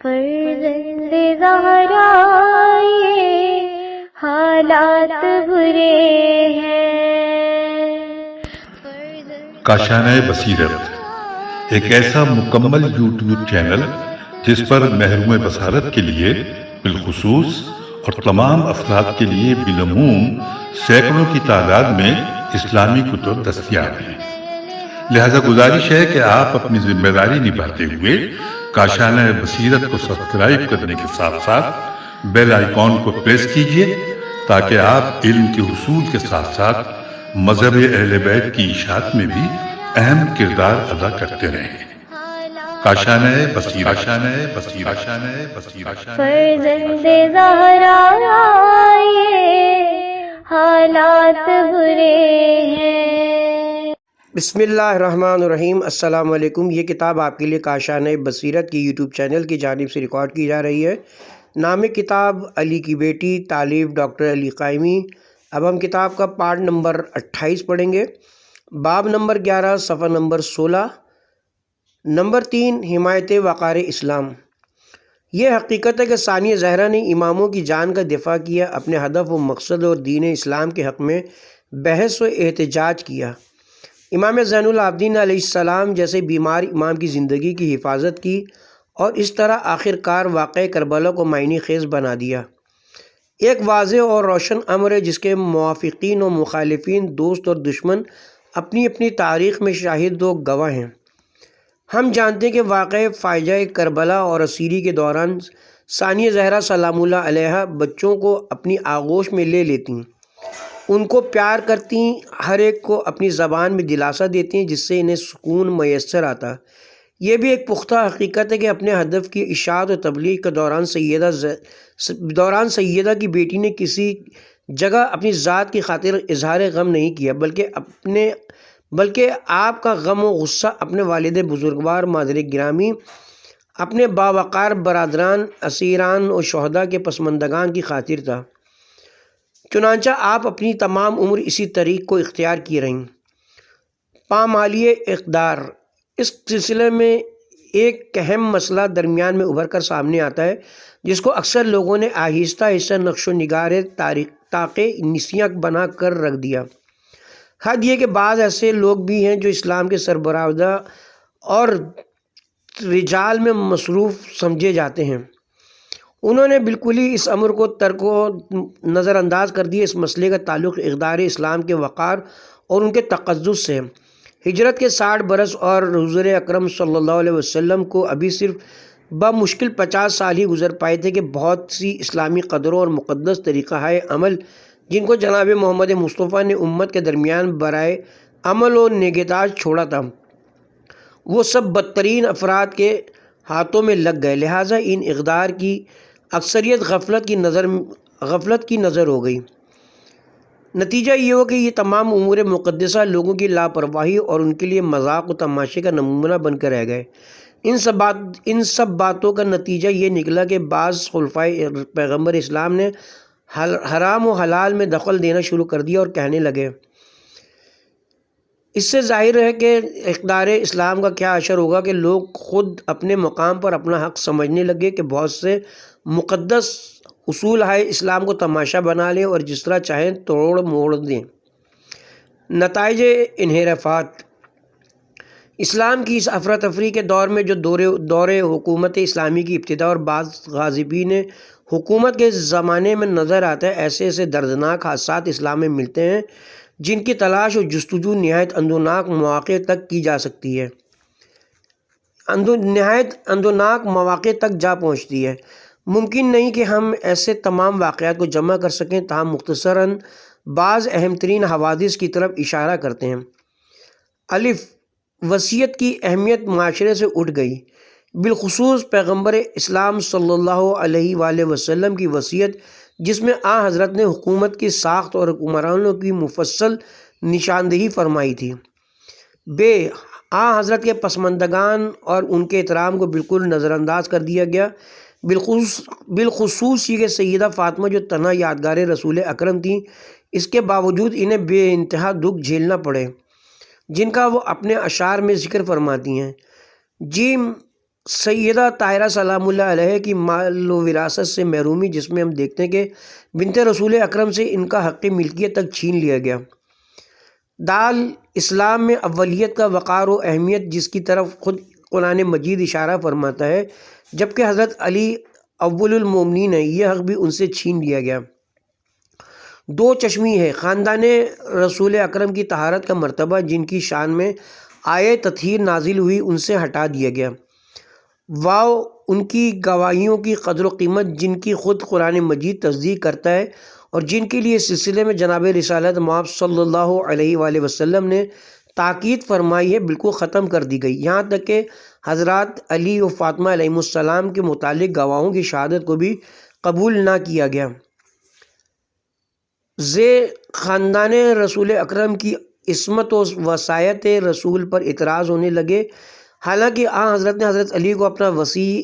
فرزند زہرا یہ حالات برے ہیں۔ کاشانۂ بصیرت ایک ایسا مکمل یوٹیوب چینل جس پر محروم بصارت کے لیے بالخصوص اور تمام افراد کے لیے بالعموم سینکڑوں کی تعداد میں اسلامی کتب دستیاب ہیں۔ لہذا گزارش ہے کہ آپ اپنی ذمہ داری نبھاتے ہوئے کاشانۂ بصیرت کو سبسکرائب کرنے کے ساتھ ساتھ بیل آئیکن کو پریس کیجیے تاکہ آپ علم کے حصول کے ساتھ ساتھ مذہب اہل بیت کی اشاعت میں بھی اہم کردار ادا کرتے رہیں۔ کاشانۂ بصیرت، کاشانۂ بصیرت، کاشانۂ بصیرت۔ فرزند زہرا یہ حالات برے ہیں۔ بسم اللہ الرحمن الرحیم۔ السلام علیکم۔ یہ کتاب آپ کے لیے کاشانۂ بصیرت کی یوٹیوب چینل کی جانب سے ریکارڈ کی جا رہی ہے۔ نام کتاب علی کی بیٹی، تالیف ڈاکٹر علی قائمی۔ اب ہم کتاب کا پارٹ نمبر 28 پڑھیں گے۔ باب نمبر 11، صفحہ نمبر 16۔ نمبر 3، حمایت وقار اسلام۔ یہ حقیقت ہے کہ ثانیہ زہرا نے اماموں کی جان کا دفاع کیا، اپنے ہدف و مقصد اور دین اسلام کے حق میں بحث و احتجاج کیا۔ امام زین العابدین علیہ السلام جیسے بیمار امام کی زندگی کی حفاظت کی اور اس طرح آخر کار واقعہ کربلا کو معنی خیز بنا دیا۔ ایک واضح اور روشن امر ہے جس کے موافقین و مخالفین، دوست اور دشمن اپنی اپنی تاریخ میں شاہد و گواہ ہیں۔ ہم جانتے ہیں کہ واقعہ فاجعہ کربلا اور اسیری کے دوران ثانیہ زہرا سلام اللہ علیہا بچوں کو اپنی آغوش میں لے لیتیں، ان کو پیار کرتی، ہر ایک کو اپنی زبان میں دلاسا دیتی ہیں جس سے انہیں سکون میسر آتا۔ یہ بھی ایک پختہ حقیقت ہے کہ اپنے ہدف کی اشاعت و تبلیغ کے دوران سیدہ کی بیٹی نے کسی جگہ اپنی ذات کی خاطر اظہار غم نہیں کیا، بلکہ آپ کا غم و غصہ اپنے والد بزرگوار مادر گرامی، اپنے باوقار برادران، اسیران و شہداء کے پسماندگان کی خاطر تھا۔ چنانچہ آپ اپنی تمام عمر اسی طریق کو اختیار کی رہیں۔ پامالی اقدار۔ اس سلسلے میں ایک اہم مسئلہ درمیان میں ابھر کر سامنے آتا ہے جس کو اکثر لوگوں نے آہستہ آہستہ نقش و نگار تاریخ نسیاں بنا کر رکھ دیا۔ حد یہ کہ بعض ایسے لوگ بھی ہیں جو اسلام کے سربراہ اور رجال میں مصروف سمجھے جاتے ہیں، انہوں نے بالکل ہی اس امر کو ترک و نظر انداز کر دیا۔ اس مسئلے کا تعلق اقدار اسلام کے وقار اور ان کے تقدس سے۔ ہجرت کے 60 برس اور حضور اکرم صلی اللہ علیہ وسلم کو ابھی صرف بمشکل 50 سال ہی گزر پائے تھے کہ بہت سی اسلامی قدروں اور مقدس طریقہ عمل جن کو جناب محمد مصطفیٰ نے امت کے درمیان برائے عمل و نگہداشت چھوڑا تھا، وہ سب بدترین افراد کے ہاتھوں میں لگ گئے۔ لہٰذا ان اقدار کی اکثریت غفلت کی نظر ہو گئی۔ نتیجہ یہ ہو کہ یہ تمام امور مقدسہ لوگوں کی لاپرواہی اور ان کے لیے مذاق و تماشے کا نمونہ بن کر رہ گئے۔ ان سب باتوں کا نتیجہ یہ نکلا کہ بعض خلفائے پیغمبر اسلام نے حرام و حلال میں دخل دینا شروع کر دیا اور کہنے لگے۔ اس سے ظاہر ہے کہ اقدار اسلام کا کیا اثر ہوگا کہ لوگ خود اپنے مقام پر اپنا حق سمجھنے لگے کہ بہت سے مقدس اصول اسلام کو تماشا بنا لیں اور جس طرح چاہیں توڑ موڑ دیں۔ نتائج انحرافات۔ اسلام کی اس افراتفری کے دور میں جو دور حکومت اسلامی کی ابتدا اور بعض غاصبین حکومت کے زمانے میں نظر آتا ہے، ایسے دردناک حادثات اسلام میں ملتے ہیں جن کی تلاش و جستجو نہایت اندوناک مواقع تک کی جا سکتی ہے، نہایت اندوناک مواقع تک جا پہنچتی ہے۔ ممکن نہیں کہ ہم ایسے تمام واقعات کو جمع کر سکیں، تاہم مختصراً بعض اہم ترین حوادث کی طرف اشارہ کرتے ہیں۔ الف، وصیت کی اہمیت معاشرے سے اٹھ گئی، بالخصوص پیغمبر اسلام صلی اللہ علیہ وآلہ وسلم کی وصیت جس میں حضرت نے حکومت کی ساخت اور حکمرانوں کی مفصل نشاندہی فرمائی تھی۔ بے، حضرت کے پسماندگان اور ان کے احترام کو بالکل نظر انداز کر دیا گیا، بالخصوص یہ کہ سیدہ فاطمہ جو تنہا یادگار رسول اکرم تھیں، اس کے باوجود انہیں بے انتہا دکھ جھیلنا پڑے جن کا وہ اپنے اشعار میں ذکر فرماتی ہیں۔ جیم، سیدہ طاہرہ سلام اللہ علیہ کی مال و وراثت سے محرومی، جس میں ہم دیکھتے ہیں کہ بنت رسول اکرم سے ان کا حق ملکیت تک چھین لیا گیا۔ دال اسلام میں اولیت کا وقار و اہمیت، جس کی طرف خود قرآن مجید اشارہ فرماتا ہے، جبکہ حضرت علی اول المومنین ہے، یہ حق بھی ان سے چھین لیا گیا۔ دو چشمی ہے، خاندان رسول اکرم کی طہارت کا مرتبہ جن کی شان میں آیہ تطہیر نازل ہوئی ان سے ہٹا دیا گیا۔ واو ان کی گواہیوں کی قدر و قیمت جن کی خود قرآن مجید تصدیق کرتا ہے اور جن کے لیے اس سلسلے میں جناب رسالت مآب صلی اللہ علیہ وآلہ وسلم نے تاکید فرمائی ہے، بالکل ختم کر دی گئی، یہاں تک کہ حضرات علی و فاطمہ علیہ السلام کے متعلق گواہوں کی شہادت کو بھی قبول نہ کیا گیا۔ خاندان رسول اکرم کی عصمت و وصایت رسول پر اعتراض ہونے لگے، حالانکہ حضرت نے حضرت علی کو اپنا وسیع،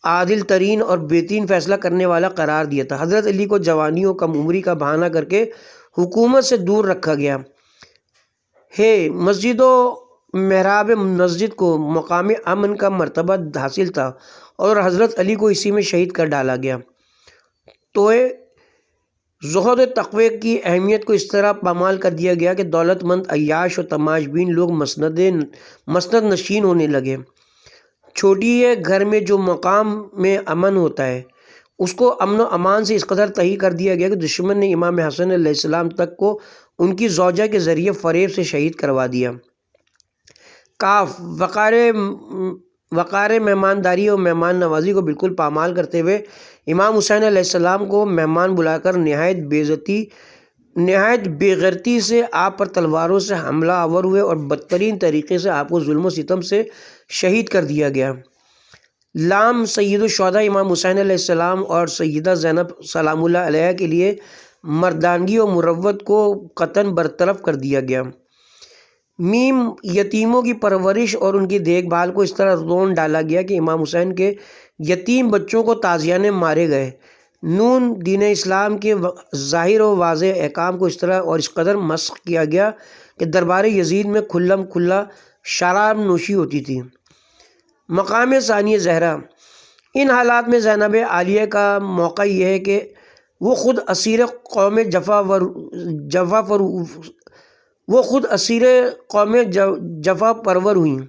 عادل ترین اور بہترین فیصلہ کرنے والا قرار دیا تھا۔ حضرت علی کو جوانی و کم عمری کا بہانہ کر کے حکومت سے دور رکھا گیا ہے۔ مسجد و محراب مسجد کو مقام امن کا مرتبہ حاصل تھا اور حضرت علی کو اسی میں شہید کر ڈالا گیا۔ تو زہد و تقوی کی اہمیت کو اس طرح پامال کر دیا گیا کہ دولت مند عیاش و تماش بین لوگ مسند نشین ہونے لگے۔ چھوٹی ہے گھر میں جو مقام میں امن ہوتا ہے، اس کو امن و امان سے اس قدر تہی کر دیا گیا کہ دشمن نے امام حسن علیہ السلام تک کو ان کی زوجہ کے ذریعے فریب سے شہید کروا دیا۔ کاف وقار مہمانداری اور مہمان نوازی کو بالکل پامال کرتے ہوئے امام حسین علیہ السلام کو مہمان بلا کر نہایت بے غیرتی سے آپ پر تلواروں سے حملہ آور ہوئے اور بدترین طریقے سے آپ کو ظلم و ستم سے شہید کر دیا گیا۔ لام سید الشہداء امام حسین علیہ السلام اور سیدہ زینب سلام اللہ علیہ کے لیے مردانگی و مروت کو قطعاً برطرف کر دیا گیا۔ میم یتیموں کی پرورش اور ان کی دیکھ بھال کو اس طرح رون ڈالا گیا کہ امام حسین کے یتیم بچوں کو تازیانے مارے گئے۔ نون دین اسلام کے ظاہر و واضح احکام کو اس طرح اور اس قدر مسخ کیا گیا کہ دربار یزید میں کھلا شراب نوشی ہوتی تھی۔ مقام ثانی زہرا، ان حالات میں زینب عالیہ کا موقع یہ ہے کہ وہ خود اسیر قوم جفا پرور ہوئیں۔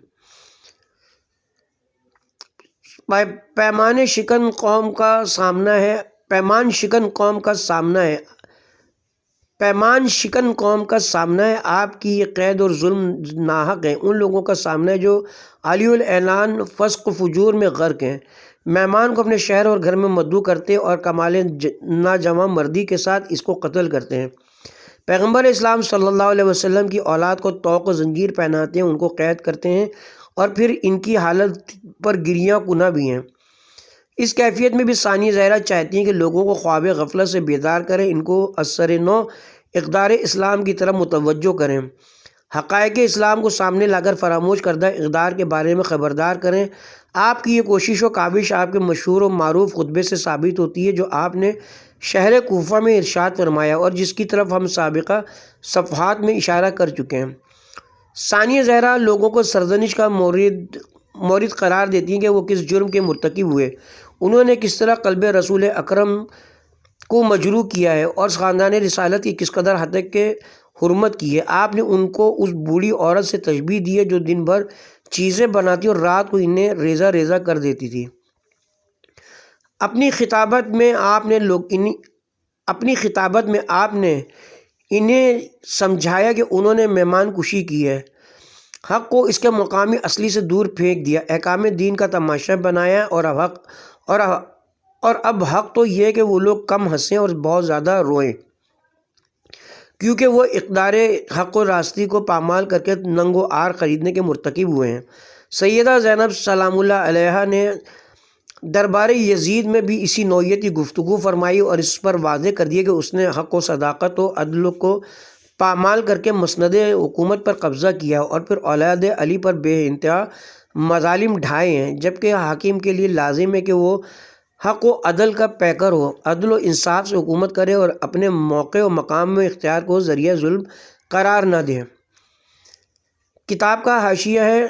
پیمان شکن قوم کا سامنا ہے، آپ کی یہ قید اور ظلم ناحق ہے۔ ان لوگوں کا سامنا ہے جو عالی الاعلان فسق و فجور میں غرق ہیں، مہمان کو اپنے شہر اور گھر میں مدعو کرتے اور کمال ناجواں مردی کے ساتھ اس کو قتل کرتے ہیں۔ پیغمبر اسلام صلی اللہ علیہ وسلم کی اولاد کو طوق و زنجیر پہناتے ہیں، ان کو قید کرتے ہیں اور پھر ان کی حالت پر گریاں کناں بھی ہیں۔ اس کیفیت میں بھی ثانی زہرا چاہتی ہیں کہ لوگوں کو خواب غفلت سے بیدار کریں، ان کو اثر نو اقدار اسلام کی طرف متوجہ کریں، حقائق اسلام کو سامنے لا کر فراموش کردہ اقدار کے بارے میں خبردار کریں۔ آپ کی یہ کوشش و کاوش آپ کے مشہور و معروف خطبے سے ثابت ہوتی ہے جو آپ نے شہر کوفہ میں ارشاد فرمایا اور جس کی طرف ہم سابقہ صفحات میں اشارہ کر چکے ہیں۔ ثانی زہرا لوگوں کو سرزنش کا مورد قرار دیتی ہیں کہ وہ کس جرم کے مرتکب ہوئے، انہوں نے کس طرح قلب رسول اکرم کو مجروح کیا ہے اور خاندان رسالت کی کس قدر حد تک کے حرمت کی ہے۔ آپ نے ان کو اس بوڑھی عورت سے تشبیہ دی ہے جو دن بھر چیزیں بناتی اور رات کو انہیں ریزہ ریزہ کر دیتی تھی۔ اپنی خطابت میں آپ نے انہیں سمجھایا کہ انہوں نے مہمان کشی کی ہے، حق کو اس کے مقامی اصلی سے دور پھینک دیا، احکام دین کا تماشا بنایا اور اب حق تو یہ ہے کہ وہ لوگ کم ہنسیں اور بہت زیادہ روئیں، کیونکہ وہ اقدار حق و راستی کو پامال کر کے ننگ و عار خریدنے کے مرتکب ہوئے ہیں۔ سیدہ زینب سلام اللہ علیہ نے دربار یزید میں بھی اسی نوعیت کی گفتگو فرمائی اور اس پر واضح کر دیا کہ اس نے حق و صداقت و عدل کو پامال کر کے مسند حکومت پر قبضہ کیا اور پھر اولاد علی پر بے انتہا مظالم ڈھائے ہیں، جبکہ حاکم کے لیے لازم ہے کہ وہ حق و عدل کا پیکر ہو، عدل و انصاف سے حکومت کرے اور اپنے موقع و مقام میں اختیار کو ذریعہ ظلم قرار نہ دے۔ کتاب کا حاشیہ ہے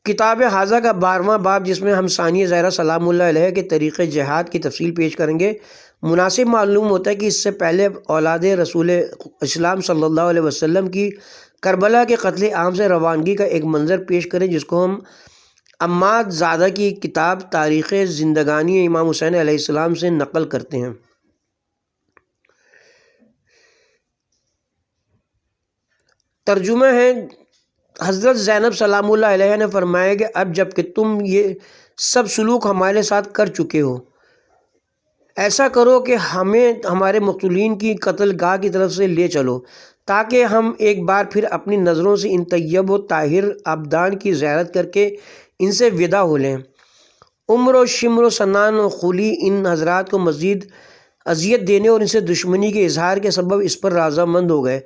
کتاب حاضہ کا 12واں باب، جس میں ہم ثانیہ زہرا سلام اللہ علیہ کے طریقۂ جہاد کی تفصیل پیش کریں گے۔ مناسب معلوم ہوتا ہے کہ اس سے پہلے اولاد رسول اسلام صلی اللہ علیہ وسلم کی کربلا کے قتل عام سے روانگی کا ایک منظر پیش کریں، جس کو ہم عماد زادہ کی کتاب تاریخ زندگانی امام حسین علیہ السلام سے نقل کرتے ہیں۔ ترجمہ ہے، حضرت زینب سلام اللہ علیہ نے فرمایا کہ اب جب کہ تم یہ سب سلوک ہمارے ساتھ کر چکے ہو، ایسا کرو کہ ہمیں ہمارے مقتولین کی قتل گاہ کی طرف سے لے چلو، تاکہ ہم ایک بار پھر اپنی نظروں سے ان طیب و طاہر ابدان کی زیارت کر کے ان سے وداع ہو لیں۔ عمر و شمر و سنان و خلی ان حضرات کو مزید اذیت دینے اور ان سے دشمنی کے اظہار کے سبب اس پر رضامند ہو گئے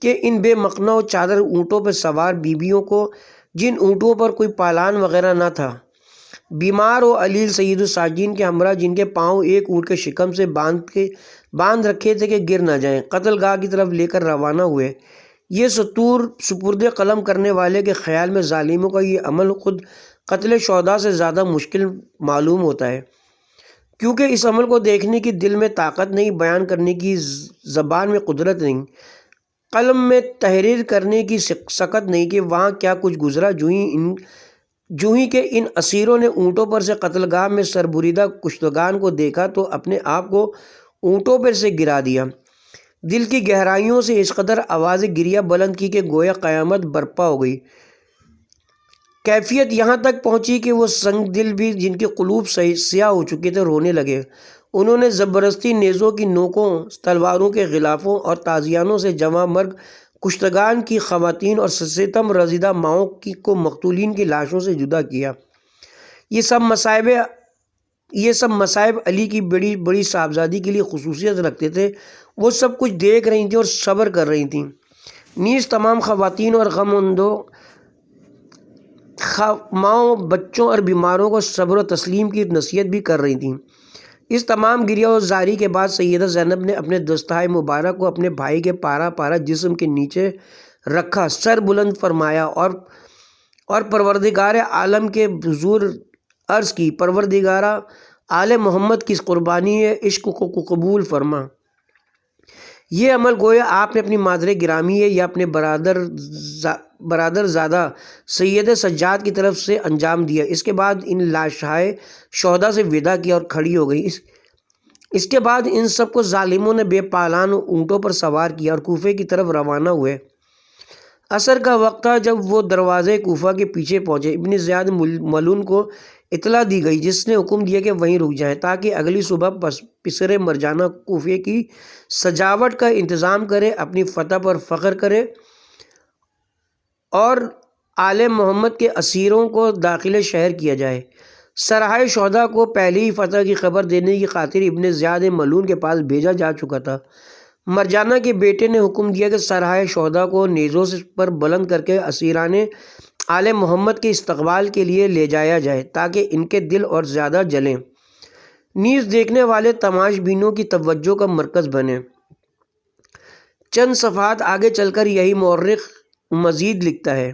کہ ان بے مقنع و چادر اونٹوں پر سوار بیبیوں کو، جن اونٹوں پر کوئی پالان وغیرہ نہ تھا، بیمار و علیل سید الساجین کے ہمراہ، جن کے پاؤں ایک اونٹ کے شکم سے باندھ رکھے تھے کہ گر نہ جائیں، قتل گاہ کی طرف لے کر روانہ ہوئے۔ یہ سپرد قلم کرنے والے کے خیال میں ظالموں کا یہ عمل خود قتل شہداء سے زیادہ مشکل معلوم ہوتا ہے، کیونکہ اس عمل کو دیکھنے کی دل میں طاقت نہیں، بیان کرنے کی زبان میں قدرت نہیں، قلم میں تحریر کرنے کی سکت نہیں کہ وہاں کیا کچھ گزرا۔ جو ہی کہ ان اسیروں نے اونٹوں پر سے قتل گاہ میں سربریدہ کشتگان کو دیکھا تو اپنے آپ کو اونٹوں پر سے گرا دیا، دل کی گہرائیوں سے اس قدر آواز گریہ بلند کی کہ گویا قیامت برپا ہو گئی۔ کیفیت یہاں تک پہنچی کہ وہ سنگ دل بھی، جن کے قلوب سیاہ ہو چکے تھے، رونے لگے۔ انہوں نے زبردستی نیزوں کی نوکوں، تلواروں کے غلافوں اور تازیانوں سے جواں مرگ کشتگان کی خواتین اور ستم رزیدہ ماؤں کو مقتولین کی لاشوں سے جدا کیا۔ یہ سب مصائب علی کی بڑی صاحبزادی کے لیے خصوصیت رکھتے تھے۔ وہ سب کچھ دیکھ رہی تھیں اور صبر کر رہی تھیں۔ نیز تمام خواتین اور غم اندو ماؤں، بچوں اور بیماروں کو صبر و تسلیم کی نصیحت بھی کر رہی تھیں۔ اس تمام گریہ و زاری کے بعد سیدہ زینب نے اپنے دستہائے مبارک کو اپنے بھائی کے پارا جسم کے نیچے رکھا، سر بلند فرمایا اور پروردگار عالم کے حضور عرض کی، پروردگارہ آل محمد کی قربانی عشق کو قبول فرما۔ یہ عمل گویا آپ نے اپنی مادر گرامی ہے یا اپنے برادر زادہ سید سجاد کی طرف سے انجام دیا۔ اس کے بعد ان لاشہائے شہداء سے وداع کیا اور کھڑی ہو گئی۔ اس کے بعد ان سب کو ظالموں نے بے پالان اونٹوں پر سوار کیا اور کوفے کی طرف روانہ ہوئے۔ عصر کا وقت تھا جب وہ دروازے کوفہ کے پیچھے پہنچے۔ ابن زیاد ملون کو اطلاع دی گئی، جس نے حکم دیا کہ وہیں رک جائیں تاکہ اگلی صبح پسر مرجانہ کوفے کی سجاوٹ کا انتظام کرے، اپنی فتح پر فخر کرے اور آل محمد کے اسیروں کو داخل شہر کیا جائے۔ سرائے شہداء کو پہلے ہی فتح کی خبر دینے کی خاطر ابن زیاد ملون کے پاس بھیجا جا چکا تھا۔ مرجانہ کے بیٹے نے حکم دیا کہ سرائے شہداء کو نیزوں پر بلند کر کے اسیران آل محمد کے استقبال کے لیے لے جایا جائے تاکہ ان کے دل اور زیادہ جلیں، نیز دیکھنے والے تماش بینوں کی توجہ کا مرکز بنے۔ چند صفحات آگے چل کر یہی مورخ مزید لکھتا ہے۔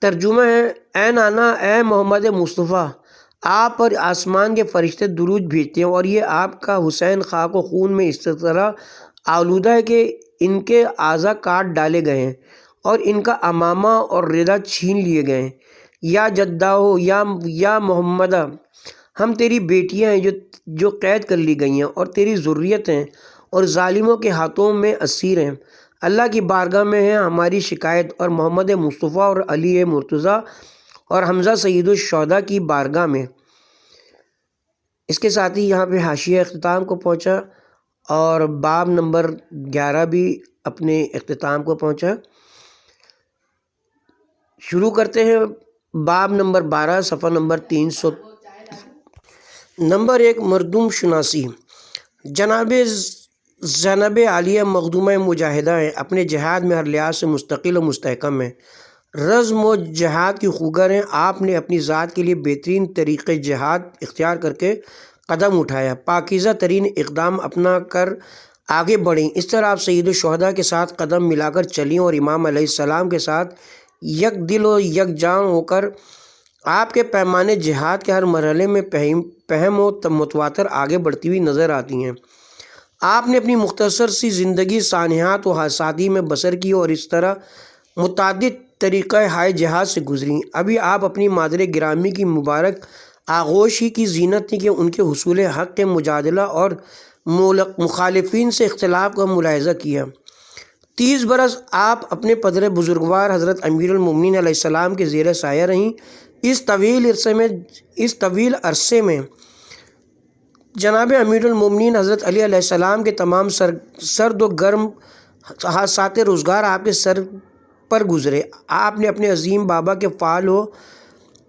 ترجمہ ہے، اے نانا، اے محمد مصطفیٰ، آپ پر آسمان کے فرشتے درود بھیجتے ہیں اور یہ آپ کا حسین خاک و خون میں اس طرح آلودہ ہے کہ ان کے اعضاء کاٹ ڈالے گئے ہیں اور ان کا امامہ اور ردا چھین لیے گئے ہیں۔ یا جداؤ، یا محمدہ، ہم تیری بیٹیاں ہیں جو قید کر لی گئی ہیں اور تیری ذریت ہیں اور ظالموں کے ہاتھوں میں اسیر ہیں۔ اللہ کی بارگاہ میں ہے ہماری شکایت اور محمد مصطفیٰ اور علی مرتضیٰ اور حمزہ سید الشہداء کی بارگاہ میں۔ اس کے ساتھ ہی یہاں پہ حاشیہ اختتام کو پہنچا اور باب نمبر 11 بھی اپنے اختتام کو پہنچا۔ شروع کرتے ہیں باب نمبر 12 صفحہ نمبر 300۔ نمبر 1، مردم شناسی۔ جناب زینب عالیہ مخدومہ مجاہدہ ہیں، اپنے جہاد میں ہر لحاظ سے مستقل و مستحکم ہیں، رزم و جہاد کی خوگر ہیں۔ آپ نے اپنی ذات کے لیے بہترین طریقہ جہاد اختیار کر کے قدم اٹھایا، پاکیزہ ترین اقدام اپنا کر آگے بڑھیں۔ اس طرح آپ سید الشہداء کے ساتھ قدم ملا کر چلیں اور امام علیہ السلام کے ساتھ یک دل و یک جان ہو کر آپ کے پیمانے جہاد کے ہر مرحلے میں پہم و متواتر آگے بڑھتی ہوئی نظر آتی ہیں۔ آپ نے اپنی مختصر سی زندگی سانحات و حادثاتی میں بسر کی اور اس طرح متعدد طریقہ ہائے جہاد سے گزری۔ ابھی آپ اپنی مادر گرامی کی مبارک آغوش ہی کی زینت تھی کہ ان کے حصول حق کے مجادلہ اور مخالفین سے اختلاف کا ملاحظہ کیا۔ 30 برس آپ اپنے پدر بزرگوار حضرت امیر المومنین علیہ السلام کے زیر سایہ رہیں۔ اس طویل عرصے میں جناب امیر المومنین حضرت علی علیہ السلام کے تمام سرد و گرم حادثات روزگار آپ کے سر پر گزرے۔ آپ نے اپنے عظیم بابا کے فعال و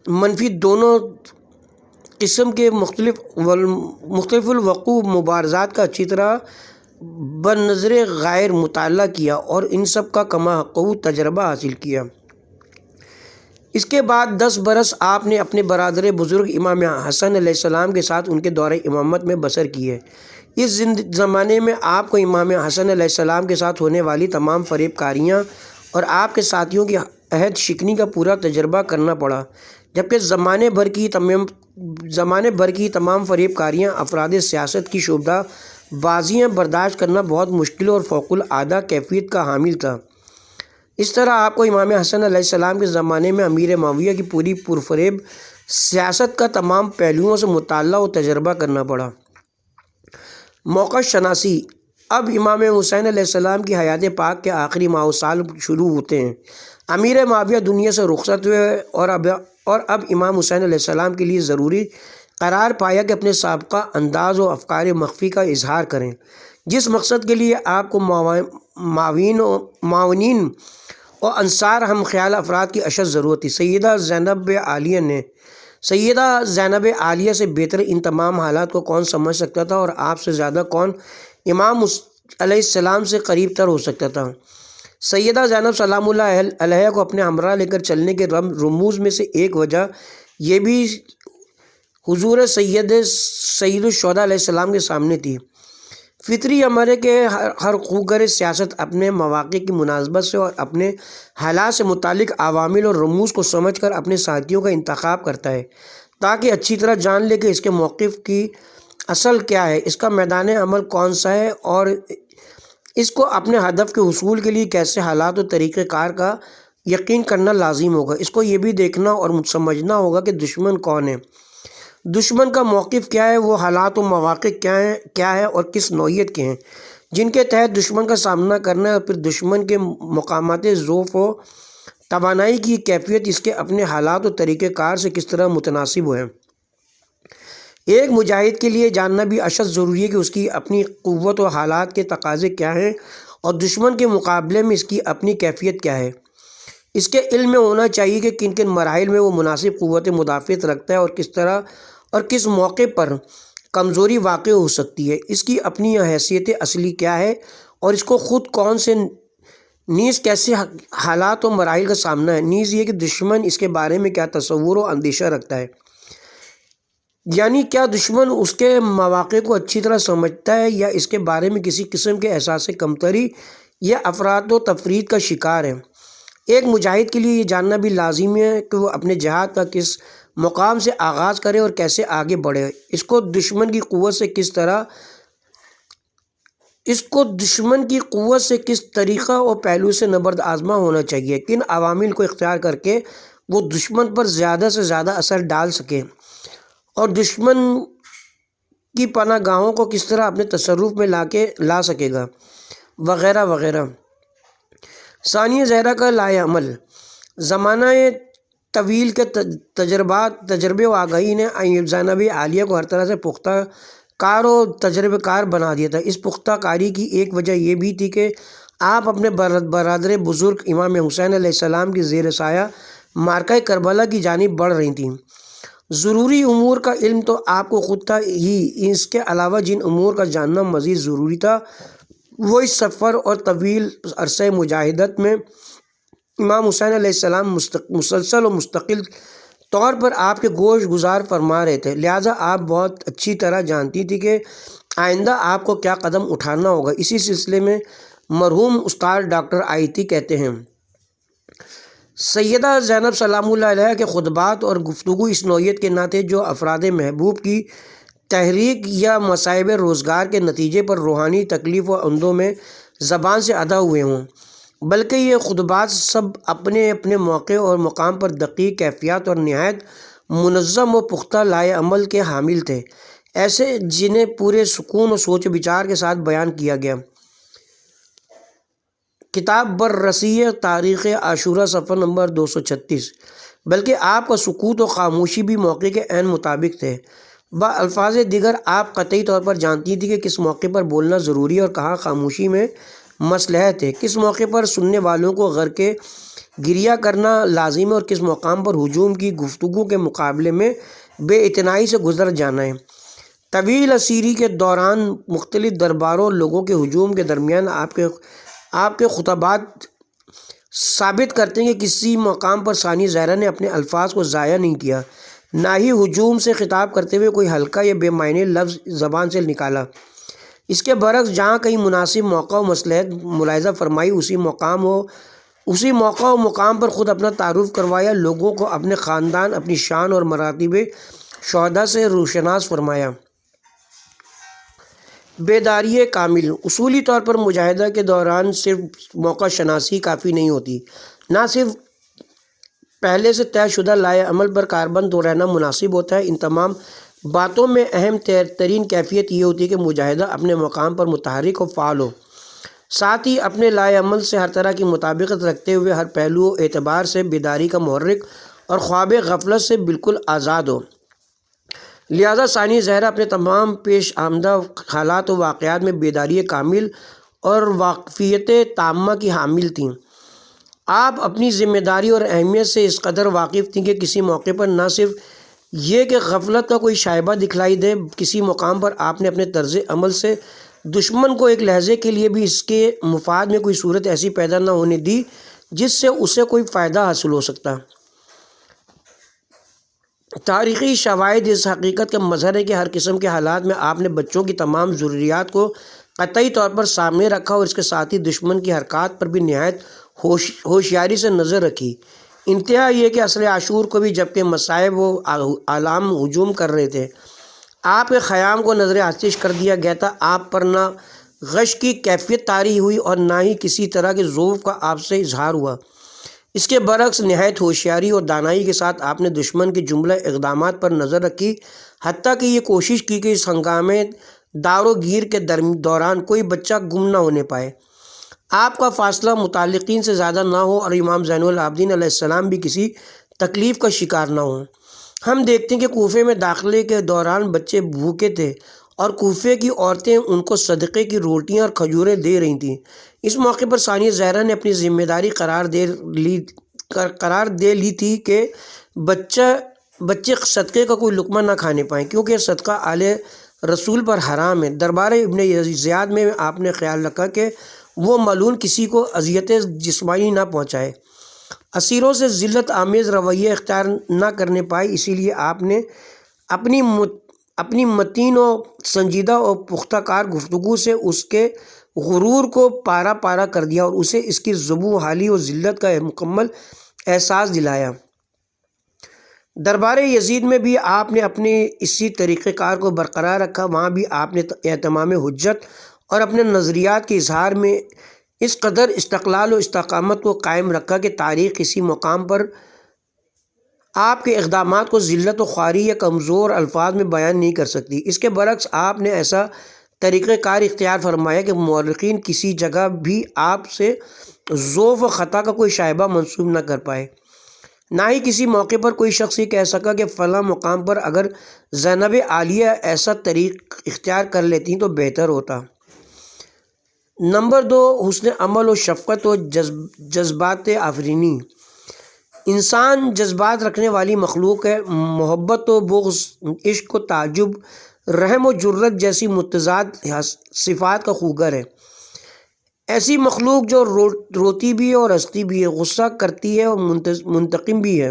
منفی دونوں قسم کے مختلف الوقوع مبارزات کا اچھی طرح بنظر غیر مطالعہ کیا اور ان سب کا کما حقہ تجربہ حاصل کیا۔ اس کے بعد 10 برس آپ نے اپنے برادر بزرگ امام حسن علیہ السلام کے ساتھ ان کے دور امامت میں بسر کی ہے۔ اس زمانے میں آپ کو امام حسن علیہ السلام کے ساتھ ہونے والی تمام فریب کاریاں اور آپ کے ساتھیوں کی عہد شکنی کا پورا تجربہ کرنا پڑا، جبکہ زمانے بھر کی تمام فریب کاریاں افراد سیاست کی شعبہ بازیاں برداشت کرنا بہت مشکل اور فوق العادہ کیفیت کا حامل تھا۔ اس طرح آپ کو امام حسن علیہ السلام کے زمانے میں امیر معاویہ کی پوری پرفریب سیاست کا تمام پہلوؤں سے مطالعہ و تجربہ کرنا پڑا۔ موقع شناسی۔ اب امام حسین علیہ السلام کی حیات پاک کے آخری ماہ و سال شروع ہوتے ہیں۔ امیر معاویہ دنیا سے رخصت ہوئے اور اب امام حسین علیہ السلام کے لیے ضروری قرار پایا کہ اپنے سابقہ انداز و افکار مخفی کا اظہار کریں، جس مقصد کے لیے آپ کو معاونین اور انصار ہم خیال افراد کی اشد ضرورت تھی۔ سیدہ زینب عالیہ سے بہتر ان تمام حالات کو کون سمجھ سکتا تھا اور آپ سے زیادہ کون امام علیہ السلام سے قریب تر ہو سکتا تھا؟ سیدہ زینب سلام اللہ علیہ کو اپنے ہمراہ لے کر چلنے کے رموز میں سے ایک وجہ یہ بھی حضور سید الشہداء علیہ السلام کے سامنے تھی۔ فطری امر ہے کہ ہر خوگر سیاست اپنے مواقع کی مناسبت سے اور اپنے حالات سے متعلق عوامل اور رموز کو سمجھ کر اپنے ساتھیوں کا انتخاب کرتا ہے، تاکہ اچھی طرح جان لے کہ اس کے موقف کی اصل کیا ہے، اس کا میدان عمل کون سا ہے اور اس کو اپنے ہدف کے حصول کے لیے کیسے حالات و طریقہ کار کا یقین کرنا لازم ہوگا۔ اس کو یہ بھی دیکھنا اور سمجھنا ہوگا کہ دشمن کون ہے، دشمن کا موقف کیا ہے، وہ حالات و مواقع کیا ہے اور کس نوعیت کے ہیں جن کے تحت دشمن کا سامنا کرنا ہے، اور پھر دشمن کے مقامات ضعف و توانائی کی کیفیت اس کے اپنے حالات و طریقہ کار سے کس طرح متناسب ہے۔ ایک مجاہد کے لیے جاننا بھی اشد ضروری ہے کہ اس کی اپنی قوت و حالات کے تقاضے کیا ہیں اور دشمن کے مقابلے میں اس کی اپنی کیفیت کیا ہے۔ اس کے علم میں ہونا چاہیے کہ کن کن مراحل میں وہ مناسب قوت مدافعت رکھتا ہے اور کس طرح اور کس موقع پر کمزوری واقع ہو سکتی ہے، اس کی اپنی حیثیت اصلی کیا ہے اور اس کو خود کون سے نیز کیسے حالات و مراحل کا سامنا ہے، نیز یہ کہ دشمن اس کے بارے میں کیا تصور و اندیشہ رکھتا ہے، یعنی کیا دشمن اس کے مواقع کو اچھی طرح سمجھتا ہے یا اس کے بارے میں کسی قسم کے احساس کمتری یا افراط و تفرید کا شکار ہے۔ ایک مجاہد کے لیے یہ جاننا بھی لازمی ہے کہ وہ اپنے جہاد کا کس مقام سے آغاز کرے اور کیسے آگے بڑھے، اس کو دشمن کی قوت سے کس طریقہ اور پہلو سے نبرد آزما ہونا چاہیے، کن عوامل کو اختیار کر کے وہ دشمن پر زیادہ سے زیادہ اثر ڈال سکے اور دشمن کی پناہ گاہوں کو کس طرح اپنے تصرف میں لا سکے گا، وغیرہ وغیرہ۔ ثانیہ زہرا کا لائے عمل۔ زمانہ طویل کے تجربے و آگاہی نے زینب عالیہ کو ہر طرح سے پختہ کار و تجربہ کار بنا دیا تھا۔ اس پختہ کاری کی ایک وجہ یہ بھی تھی کہ آپ اپنے برادر بزرگ امام حسین علیہ السلام کی زیر سایہ معرکہ کربلا کی جانب بڑھ رہی تھیں۔ ضروری امور کا علم تو آپ کو خود تھا ہی، اس کے علاوہ جن امور کا جاننا مزید ضروری تھا وہ اس سفر اور طویل عرصہ مجاہدت میں امام حسین علیہ السلام مسلسل و مستقل طور پر آپ کے گوش گزار فرما رہے تھے، لہٰذا آپ بہت اچھی طرح جانتی تھی کہ آئندہ آپ کو کیا قدم اٹھانا ہوگا۔ اسی سلسلے میں مرحوم استاد ڈاکٹر آیتی کہتے ہیں، سیدہ زینب سلام اللہ علیہ کے خطبات اور گفتگو اس نوعیت کے نہ تھے جو افراد محبوب کی تحریک یا مصائب روزگار کے نتیجے پر روحانی تکلیف و اندوں میں زبان سے ادا ہوئے ہوں، بلکہ یہ خطبات سب اپنے اپنے موقع اور مقام پر دقیق کیفیات اور نہایت منظم و پختہ لائے عمل کے حامل تھے، ایسے جنہیں پورے سکون و سوچ و بچار کے ساتھ بیان کیا گیا۔ کتاب بررسی تاریخ عاشورہ صفحہ نمبر 236۔ بلکہ آپ کا سکوت و خاموشی بھی موقع کے عین مطابق تھے۔ الفاظ دیگر آپ قطعی طور پر جانتی تھی کہ کس موقع پر بولنا ضروری اور کہاں خاموشی میں مصلحت ہے، کس موقع پر سننے والوں کو غرقے گریہ کرنا لازم ہے اور کس مقام پر ہجوم کی گفتگو کے مقابلے میں بے اعتنائی سے گزر جانا ہے۔ طویل اسیری کے دوران مختلف درباروں اور لوگوں کے ہجوم کے درمیان آپ کے خطبات ثابت کرتے ہیں کہ کسی مقام پر ثانی زہرا نے اپنے الفاظ کو ضائع نہیں کیا، نہ ہی ہجوم سے خطاب کرتے ہوئے کوئی ہلکا یا بے معنی لفظ زبان سے نکالا۔ اس کے برعکس جہاں کہیں مناسب موقع و مصلحت ملاحظہ فرمائی، اسی موقع و مقام پر خود اپنا تعارف کروایا، لوگوں کو اپنے خاندان، اپنی شان اور مراتب شہداء سے روشناس فرمایا۔ بیداری کامل۔ اصولی طور پر مجاہدہ کے دوران صرف موقع شناسی کافی نہیں ہوتی، نہ صرف پہلے سے طے شدہ لائے عمل پر کاربند رہنا مناسب ہوتا ہے، ان تمام باتوں میں اہم ترین کیفیت یہ ہوتی ہے کہ مجاہدہ اپنے مقام پر متحرک و فعال ہو، ساتھ ہی اپنے لائے عمل سے ہر طرح کی مطابقت رکھتے ہوئے ہر پہلو و اعتبار سے بیداری کا محرک اور خواب غفلت سے بالکل آزاد ہو۔ لہذا ثانی زہرا اپنے تمام پیش آمدہ حالات و واقعات میں بیداری کامل اور واقفیت تامہ کی حامل تھیں۔ آپ اپنی ذمہ داری اور اہمیت سے اس قدر واقف تھیں کہ کسی موقع پر نہ صرف یہ کہ غفلت کا کوئی شائبہ دکھلائی دے، کسی مقام پر آپ نے اپنے طرز عمل سے دشمن کو ایک لحظے کے لیے بھی اس کے مفاد میں کوئی صورت ایسی پیدا نہ ہونے دی جس سے اسے کوئی فائدہ حاصل ہو سکتا۔ تاریخی شواہد اس حقیقت کا مظہر ہے کہ ہر قسم کے حالات میں آپ نے بچوں کی تمام ضروریات کو قطعی طور پر سامنے رکھا اور اس کے ساتھ ہی دشمن کی حرکات پر بھی نہایت ہوشیاری سے نظر رکھی۔ انتہا یہ کہ عصر عاشور کو بھی جبکہ مصائب و آلام ہجوم کر رہے تھے، آپ کے خیام کو نظر آتش کر دیا گیا تھا۔ آپ پر نہ غش کی کیفیت طاری ہوئی اور نہ ہی کسی طرح کے ذوق کا آپ سے اظہار ہوا۔ اس کے برعکس نہایت ہوشیاری اور دانائی کے ساتھ آپ نے دشمن کے جملہ اقدامات پر نظر رکھی، حتیٰ کہ یہ کوشش کی کہ اس ہنگامے دار و گیر کے دوران کوئی بچہ گم نہ ہونے پائے، آپ کا فاصلہ متعلقین سے زیادہ نہ ہو اور امام زین العابدین علیہ السلام بھی کسی تکلیف کا شکار نہ ہوں۔ ہم دیکھتے ہیں کہ کوفے میں داخلے کے دوران بچے بھوکے تھے اور کوفے کی عورتیں ان کو صدقے کی روٹیاں اور کھجوریں دے رہی تھیں۔ اس موقع پر ثانیہ زہرا نے اپنی ذمہ داری قرار دے لی تھی کہ بچے صدقے کا کوئی لقمہ نہ کھانے پائیں، کیونکہ صدقہ آل رسول پر حرام ہے۔ دربار ابن زیاد میں آپ نے خیال رکھا کہ وہ ملعون کسی کو اذیت جسمانی نہ پہنچائے، اسیروں سے ذلت آمیز رویہ اختیار نہ کرنے پائے، اسی لیے آپ نے اپنی متین و سنجیدہ اور پختہ کار گفتگو سے اس کے غرور کو پارا پارا کر دیا اور اسے اس کی ذبح حالی و ذلت کا مکمل احساس دلایا۔ دربار یزید میں بھی آپ نے اپنے اسی طریقہ کار کو برقرار رکھا، وہاں بھی آپ نے اہتمام حجت اور اپنے نظریات کے اظہار میں اس قدر استقلال و استقامت کو قائم رکھا کہ تاریخ کسی مقام پر آپ کے اقدامات کو ذلت و خواری یا کمزور الفاظ میں بیان نہیں کر سکتی۔ اس کے برعکس آپ نے ایسا طریقہ کار اختیار فرمایا کہ مورخین کسی جگہ بھی آپ سے ضعف و خطا کا کوئی شائبہ منسوب نہ کر پائے، نہ ہی کسی موقع پر کوئی شخص یہ کہہ سکا کہ فلاں مقام پر اگر زینب عالیہ ایسا طریق اختیار کر لیتی تو بہتر ہوتا۔ نمبر 2، حسن عمل و شفقت و جذبات آفرینی۔ انسان جذبات رکھنے والی مخلوق ہے، محبت و بغض، عشق و تعجب، رحم و جرت جیسی متضاد صفات کا خوگر ہے۔ ایسی مخلوق جو روتی بھی ہے اور ہنستی بھی ہے، غصہ کرتی ہے اور منتقم بھی ہے،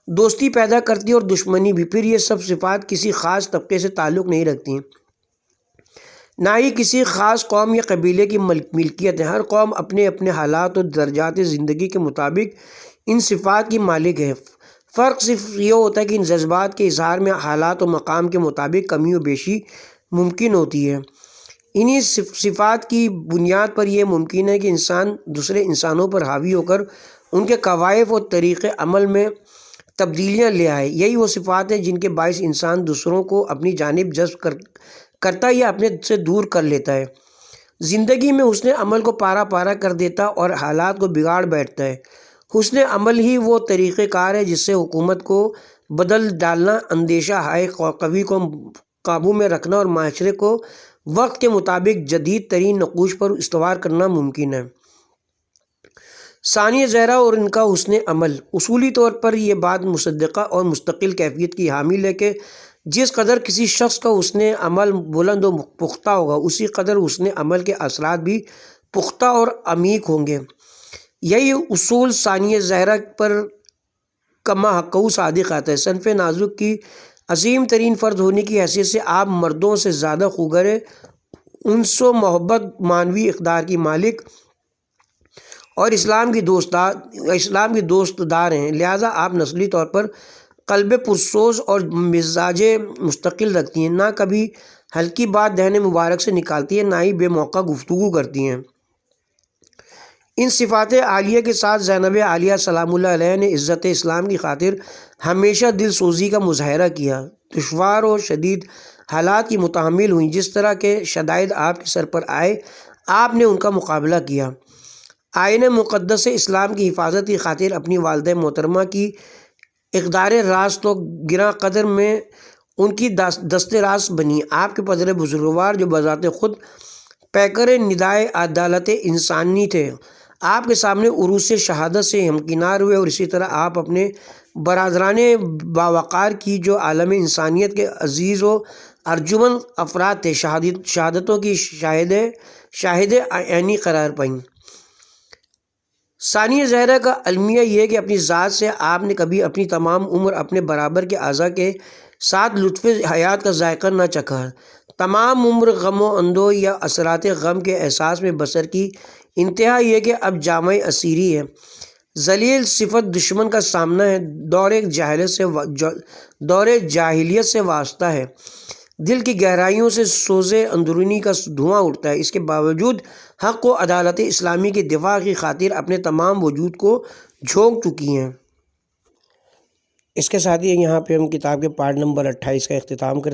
دوستی پیدا کرتی ہے اور دشمنی بھی۔ پھر یہ سب صفات کسی خاص طبقے سے تعلق نہیں رکھتی، نہ ہی کسی خاص قوم یا قبیلے کی ملکیت ہے۔ ہر قوم اپنے اپنے حالات و درجات زندگی کے مطابق ان صفات کی مالک ہے۔ فرق صرف یہ ہوتا ہے کہ ان جذبات کے اظہار میں حالات و مقام کے مطابق کمی و بیشی ممکن ہوتی ہے۔ انہی صفات کی بنیاد پر یہ ممکن ہے کہ انسان دوسرے انسانوں پر حاوی ہو کر ان کے قوائف و طریق عمل میں تبدیلیاں لے آئے۔ یہی وہ صفات ہیں جن کے باعث انسان دوسروں کو اپنی جانب جذب کرتا یا اپنے سے دور کر لیتا ہے، زندگی میں حسن عمل کو پارا پارا کر دیتا اور حالات کو بگاڑ بیٹھتا ہے۔ حسن عمل ہی وہ طریقہ کار ہے جس سے حکومت کو بدل ڈالنا، اندیشہ ہائے قوی کو قابو میں رکھنا اور معاشرے کو وقت کے مطابق جدید ترین نقوش پر استوار کرنا ممکن ہے۔ ثانیہ ظاہرہ اور ان کا حسن عمل۔ اصولی طور پر یہ بات مصدقہ اور مستقل کیفیت کی حامل ہے کہ جس قدر کسی شخص کا حسن عمل بلند و پختہ ہوگا، اسی قدر حسن عمل کے اثرات بھی پختہ اور عمیق ہوں گے۔ یہی اصول ثانیہ ظاہرہ پر کما حقہ صادق آتا ہے۔ صنف نازک کی عظیم ترین فرد ہونے کی حیثیت سے آپ مردوں سے زیادہ خوگر انس و محبت، معنوی اقدار کی مالک اور اسلام کی دوست دار ہیں، لہٰذا آپ نسلی طور پر قلب پرسوز اور مزاج مستقل رکھتی ہیں، نہ کبھی ہلکی بات دہن مبارک سے نکالتی ہیں، نہ ہی بے موقع گفتگو کرتی ہیں۔ ان صفات عالیہ کے ساتھ زینب عالیہ سلام اللہ علیہ نے عزت اسلام کی خاطر ہمیشہ دل سوزی کا مظاہرہ کیا، دشوار و شدید حالات کی متحمل ہوئیں، جس طرح کے شدائد آپ کے سر پر آئے آپ نے ان کا مقابلہ کیا۔ آئین مقدس اسلام کی حفاظت کی خاطر اپنی والدہ محترمہ کی اقدار راست و گراں قدر میں ان کی دست راست بنی۔ آپ کے پدر بزرگوار جو بذات خود پیکر ندائے عدالت انسانی تھے، آپ کے سامنے عروس شہادت سے ہمکنار ہوئے، اور اسی طرح آپ اپنے برادران باوقار کی جو عالم انسانیت کے عزیز و ارجمند افراد تھے، شہادتوں کی شاہد عینی قرار پائیں۔ ثانیہ ظاہرہ کا المیہ یہ ہے کہ اپنی ذات سے آپ نے کبھی اپنی تمام عمر اپنے برابر کے اعضاء کے ساتھ لطف حیات کا ذائقہ نہ چکھا، تمام عمر غم و اندوہ یا اثرات غم کے احساس میں بسر کی، انتہا یہ کہ اب جامع اسیری ہے، ذلیل صفت دشمن کا سامنا ہے، دور جاہلیت سے وابستہ ہے، دل کی گہرائیوں سے سوز اندرونی کا دھواں اٹھتا ہے، اس کے باوجود حق و عدالت اسلامی کی دفاع کی خاطر اپنے تمام وجود کو جھونک چکی ہیں۔ اس کے ساتھ ہی یہاں پہ ہم کتاب کے پارٹ نمبر 28 کا اختتام کرتے ہیں۔